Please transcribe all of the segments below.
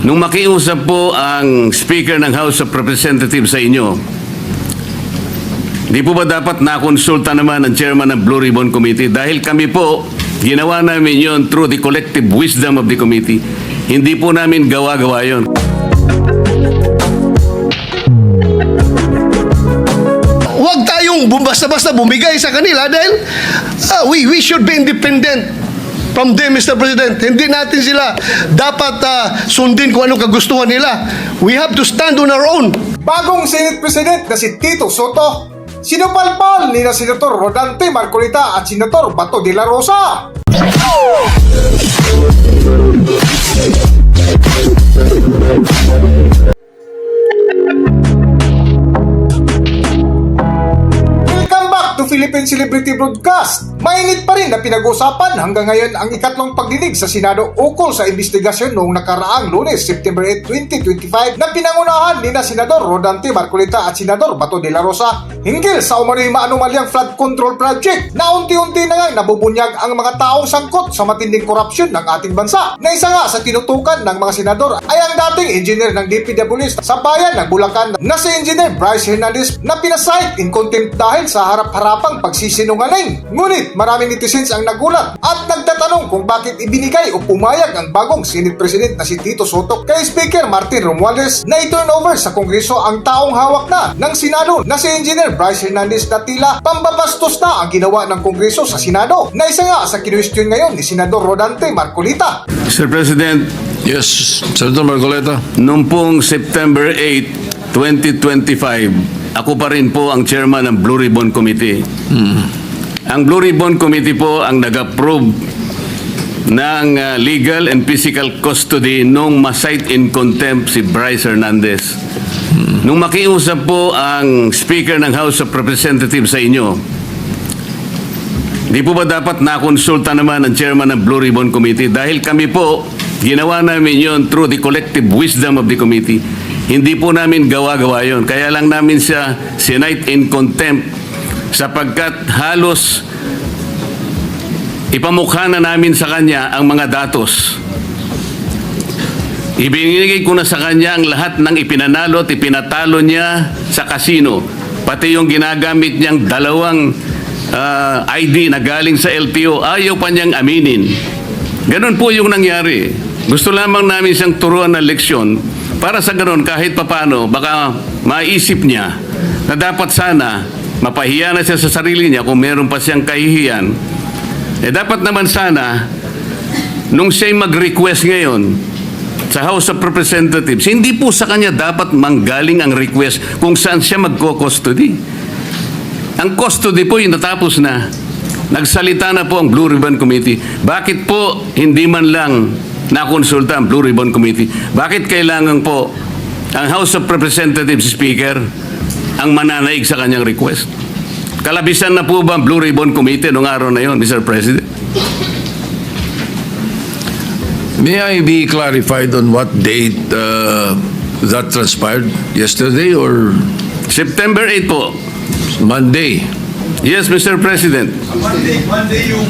Nung makiusap po ang Speaker ng House of Representatives sa inyo, di po ba dapat nakonsulta naman ang Chairman ng Blue Ribbon Committee? Dahil kami po, ginawa namin yon through the collective wisdom of the committee. Hindi po namin gawa-gawa yon. Huwag tayong basta-basta bumigay sa kanila dahil we should be independent from them, Mr. President. Hindi natin sila dapat sundin kung anong kagustuhan nila. We have to stand on our own. Bagong Senate President na si Tito Sotto, sinupalpal ni na Senator Rodante Marcoleta at Senator Bato Dela Rosa. Welcome back to Philippine Celebrity Broadcast. Mainit pa rin na pinag-usapan hanggang ngayon ang ikatlong pagdinig sa Senado ukol sa investigasyon noong nakaraang Lunes, September 8, 2025 na pinangunahan ni na Senador Rodante Marcoleta at Senador Bato Dela Rosa hinggil sa umano'y maanumalyang flood control project na unti-unti na nga nabubunyag ang mga taong sangkot sa matinding korupsyon ng ating bansa. Na isa nga sa tinutukan ng mga senador ay ang dating engineer ng DPWH sa bayan ng Bulacan na si Engineer Bryce Hernandez na pinasight in contempt dahil sa harap-harapang pagsisinungaling. Ngunit maraming netizens ang nagulat at nagtatanong kung bakit ibinigay o pumayag ang bagong Senate President na si Tito Sotto kay Speaker Martin Romualdez na i-turn over sa Kongreso ang taong hawak na ng Senado na si Engineer Bryce Hernandez na tila pambabastos na ang ginawa ng Kongreso sa Senado na isa nga sa kinwestiyon ngayon ni Senador Rodante Marcoleta. Mr. President, Yes, Senator Marcoleta. noong pong September 8, 2025, ako pa rin po ang chairman ng Blue Ribbon Committee. Ang Blue Ribbon Committee po ang nag-approve ng legal and physical custody nung ma-cite in contempt si Bryce Hernandez. Nung makiusap po ang Speaker ng House of Representatives sa inyo, di po ba dapat nakonsulta naman ang Chairman ng Blue Ribbon Committee? Dahil kami po, ginawa namin yon through the collective wisdom of the committee. Hindi po namin gawa-gawa yon. Kaya lang namin siya sinite in contempt sapagkat halos ipamukha na namin sa kanya ang mga datos. Ibinigay ko na sa kanya ang lahat ng ipinanalo at ipinatalo niya sa kasino. Pati yung ginagamit niyang dalawang ID na galing sa LTO, ayaw pa niyang aminin. Ganon po yung nangyari. Gusto lamang namin siyang turuan ng leksyon para sa ganon kahit papano baka maisip niya na dapat sana mapahiya na siya sa sarili niya kung meron pa siyang kahihiyan. Dapat naman sana nung siya'y mag-request ngayon sa House of Representatives, hindi po sa kanya dapat manggaling ang request kung saan siya magko-custody. Ang custody po yung natapos na. Nagsalita na po ang Blue Ribbon Committee. Bakit po hindi man lang nakonsulta ang Blue Ribbon Committee? Bakit kailangan po ang House of Representatives Speaker ang mananaig sa kanyang request? Kalabisan na po ba ang Blue Ribbon Committee noong araw na yon, Mr. President? May I be clarified on what date that transpired? Yesterday or September 8 po. Monday? Yes, Mr. President. Monday yung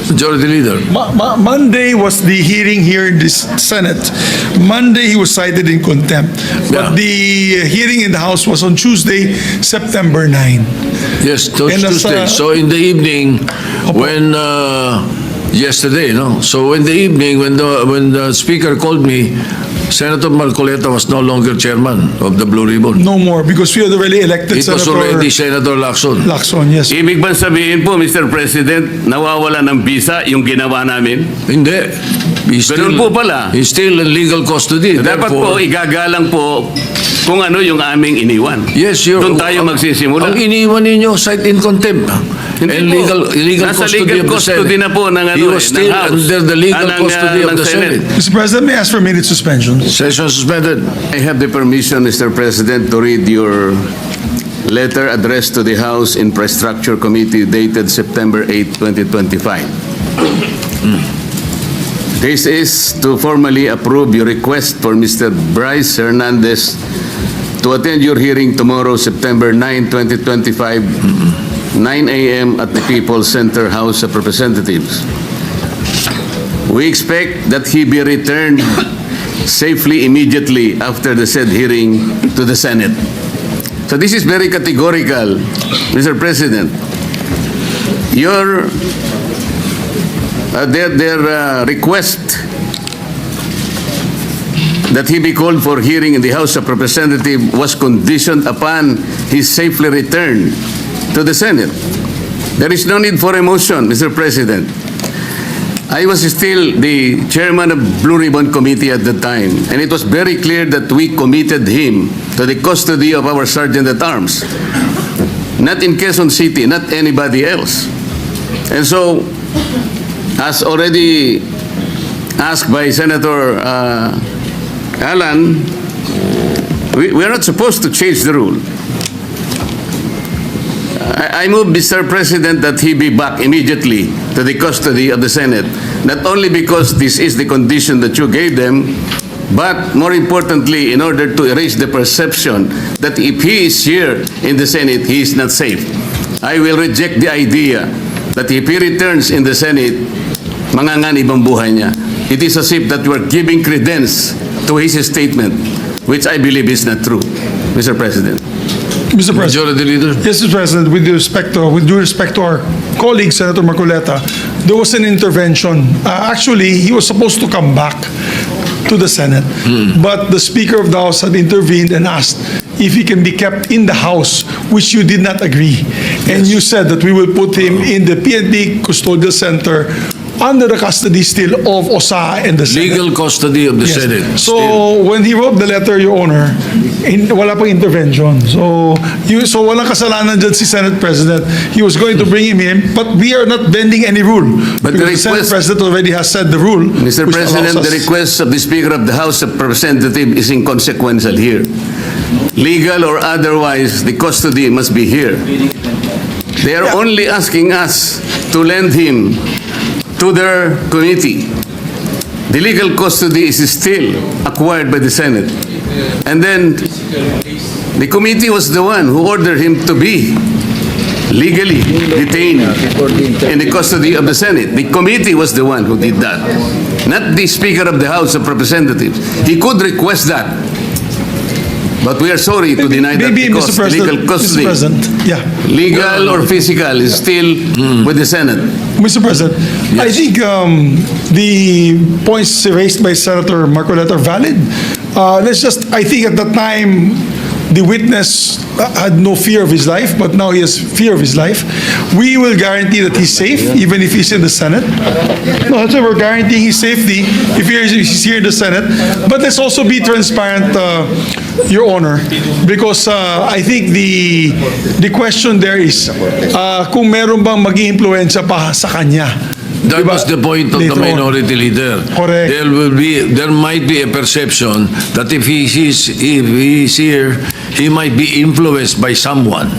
Majority Leader. Monday was the hearing here in this Senate. Monday he was cited in contempt. Yeah. But the hearing in the House was on Tuesday, September 9. Yes, And as, Tuesday. So in the evening, when yesterday, no. So in the evening, when the Speaker called me, Senator Marcoleta was no longer chairman of the Blue Ribbon. No more because we had already elected It was Senator already Senator Lacson. Lacson, yes. Ibig ba sabihin po, Mr. President, nawawala ng visa yung ginawa namin? Hindi. Ganun po pala. He's still in legal custody. Dapat po, Therefore, igagalang po kung ano yung aming iniwan. yes, Doon tayo magsisimula. Ang iniwan ninyo, cite in contempt. Hindi And po. legal Nasa custody legal of the custody Senate. na po ng, He was ng still House. under the legal ng, custody of ng the Senate. Mr. President, may I ask for a minute suspension? Session suspended. I have the permission, Mr. President, to read your letter addressed to the House Infrastructure Committee dated September 8, 2025. This is to formally approve your request for Mr. Bryce Hernandez to attend your hearing tomorrow, September 9, 2025, 9 a.m. at the People's Center House of Representatives. We expect that he be returned safely immediately after the said hearing to the Senate. So this is very categorical, Mr. President. Their request that he be called for hearing in the House of Representatives was conditioned upon his safely return to the Senate. There is no need for a motion, Mr. President. I was still the chairman of Blue Ribbon Committee at the time, and it was very clear that we committed him to the custody of our Sergeant at Arms. Not in Quezon City, not anybody else. And so, as already asked by Senator Alan, we are not supposed to change the rule. I move, Mr. President, that he be back immediately to the custody of the Senate, not only because this is the condition that you gave them, but more importantly, in order to erase the perception that if he is here in the Senate, he is not safe. I will reject the idea that if he returns in the Senate, manganganib ang buhay niya. It is as if that we are giving credence to his statement, which I believe is not true, Mr. President. Mr. President. Majority Leader. Yes, Mr. President, with due respect to our colleague, Senator Marcoleta, there was an intervention. Actually, he was supposed to come back to the Senate, but the Speaker of the House had intervened and asked if he can be kept in the House, which you did not agree. And you said that we will put him in the PNP Custodial Center under the custody still of OSA and the Senate. Legal custody of the Yes. Senate. So, when he wrote the letter, Your Honor, wala pang intervention. So walang kasalanan dyan si Senate President. He was going to bring him in, but we are not bending any rule. But the because the Senate request- President already has said the rule. Mr. which President, allows the us- request of the Speaker of the House of Representatives is inconsequential here. Legal or otherwise, the custody must be here. They are only asking us to lend him to their committee. The legal custody is still acquired by the Senate. And then the committee was the one who ordered him to be legally detained in the custody of the Senate. The committee was the one who did that, not the Speaker of the House of Representatives. He could request that, but we are sorry to deny that Maybe, because Mr. the legal President, custody, Mr. President, yeah. legal or physical, is still with the Senate. Mr. President, I think the points raised by Senator Marcoleta are valid. I think at the time, the witness had no fear of his life, but now he has fear of his life. We will guarantee that he's safe, even if he's in the Senate. No, that's why we're guaranteeing his safety if he's here in the Senate. But let's also be transparent, Your Honor, because I think the question there is kung meron bang maging impluensya pa sa kanya. That Diba? was the point of the Later on. minority leader. Correct. There might be a perception that if he's here, he might be influenced by someone.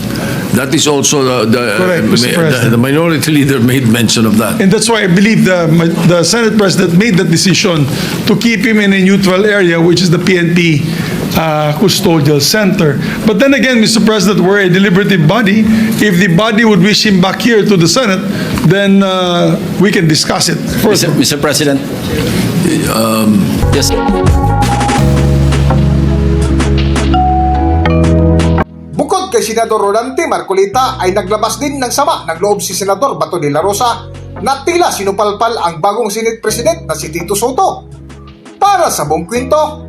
That is also Correct, Mr. President. the minority leader made mention of that. And that's why I believe the Senate President made that decision to keep him in a neutral area, which is the PNP Custodial Center. But then again, Mr. President, we're a deliberative body. If the body would wish him back here to the Senate, then we can discuss it further. Mr. President. Yes. Bukod kay Senador Rodante Marcoleta ay naglabas din ng sama ng loob si Senador Bato Dela Rosa na tila sinupalpal ang bagong Senate President na si Tito Sotto. Para sa buong kwento,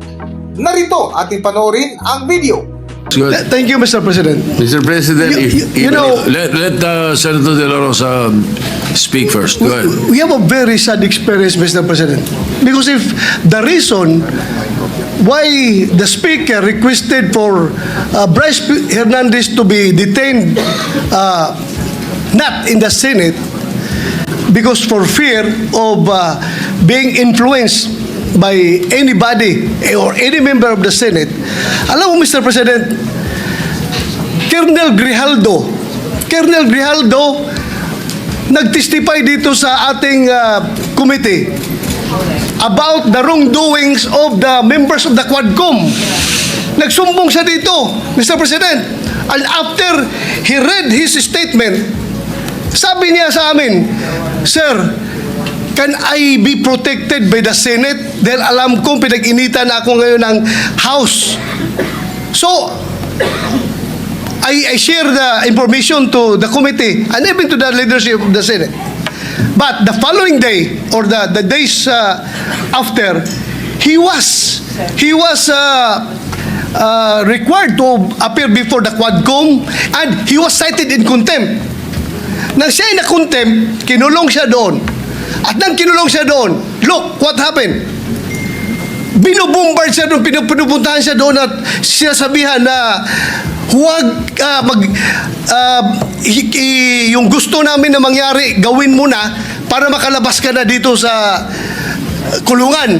narito ating panoorin ang video. Good. Thank you, Mr. President. Mr. President, You know, Let Senator De La Rosa speak first. Go ahead. we have a very sad experience, Mr. President. Because if the reason why the Speaker requested for Bryce Hernandez to be detained not in the Senate because for fear of being influenced by anybody or any member of the Senate. Alam mo, Mr. President, Colonel Grijaldo nag-testify dito sa ating committee about the wrongdoings of the members of the Quadcom. Nagsumbong siya dito, Mr. President. And after he read his statement, sabi niya sa amin, Sir, can I be protected by the Senate? Dahil alam kong pinag-initan na ako ngayon ng House. So, I share the information to the committee and even to the leadership of the Senate. But the following day or the days after, he was required to appear before the Quadcom and he was cited in contempt. Nang siya ay na-contempt, kinulong siya doon. At nang kinulong siya doon, look what happened. Binubombard siya doon, pinupuntahan siya doon at sinasabihan na huwag yung gusto namin na mangyari, gawin mo na para makalabas ka na dito sa kulungan.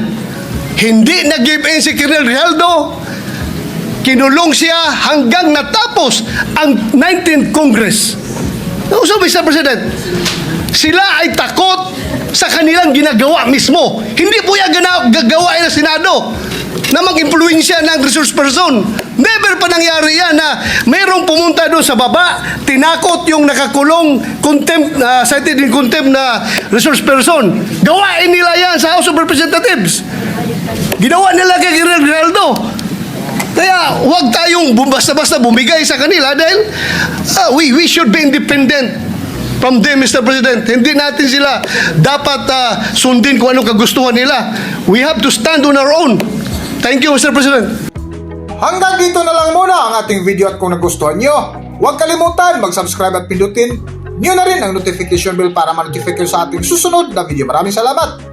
Hindi nag-give in si Colonel Rizaldo. Kinulong siya hanggang natapos ang 19th Congress. So, Mr. President, sila ay takot sa kanilang ginagawa mismo. Hindi po yan gagawa ng Senado na mag-impluensya ng resource person. Never pa nangyari yan na mayroong pumunta doon sa baba, tinakot yung nakakulong contempt, cited in contempt na resource person. Gawain nila yan sa House of Representatives. Ginawa nila kay Ronaldo. Kaya huwag tayong basta-basta bumigay sa kanila dahil we should be independent from them, Mr. President. Hindi natin sila dapat sundin kung anong kagustuhan nila. We have to stand on our own. Thank you, Mr. President. Hanggang dito na lang muna ang ating video at kung nagustuhan nyo, huwag kalimutan mag-subscribe at pindutin nyo na rin ang notification bell para ma-notify kayo sa ating susunod na video. Maraming salamat!